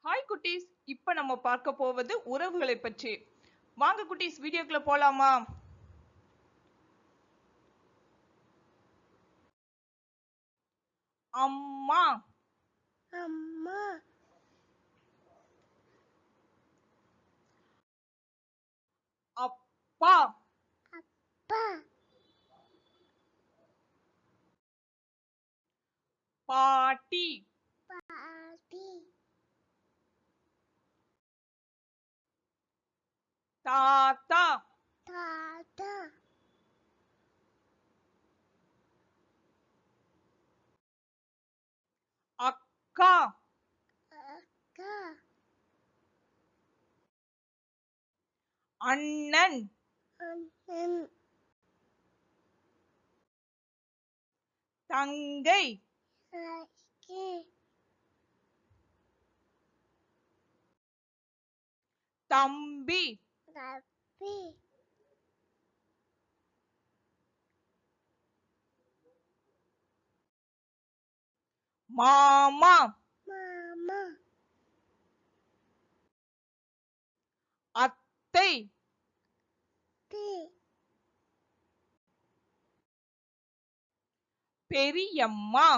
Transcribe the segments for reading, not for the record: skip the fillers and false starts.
Hi குட்டீஸ், இப்ப நம்ம பார்க்க போவது உறவுகளை பற்றி. வாங்க குட்டீஸ், வீடியோக்குள்ள போலாமா? அம்மா, அம்மா, அப்பா, அப்பா, பாட்டி, பாட்டி, தாத்தா, தாத்தா, அக்கா, அக்கா, அண்ணன், அண்ணன், தங்கை, அக்கி, தம்பி, தம்பி, மாமா, மாமா, அத்தை, தி, பெரியம்மா,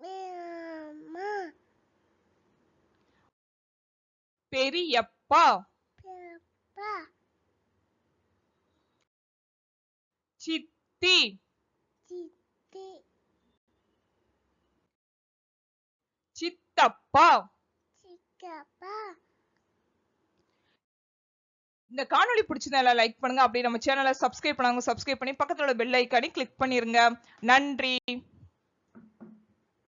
மாமா, பெரியப்பா, பெரியப்பா, சித்தி, சித்தி, சித்தப்பா. சித்தப்பா. இந்த காணொளி பிடிச்சதால லைக் பண்ணுங்க. அப்படியே நம்ம சேனலை சப்ஸ்கிரைப் பண்ணாங்க சப்ஸ்கிரைப் பண்ணி பக்கத்துல உள்ள பெல் ஐக்கானை கிளிக் பண்ணிருங்க. நன்றி.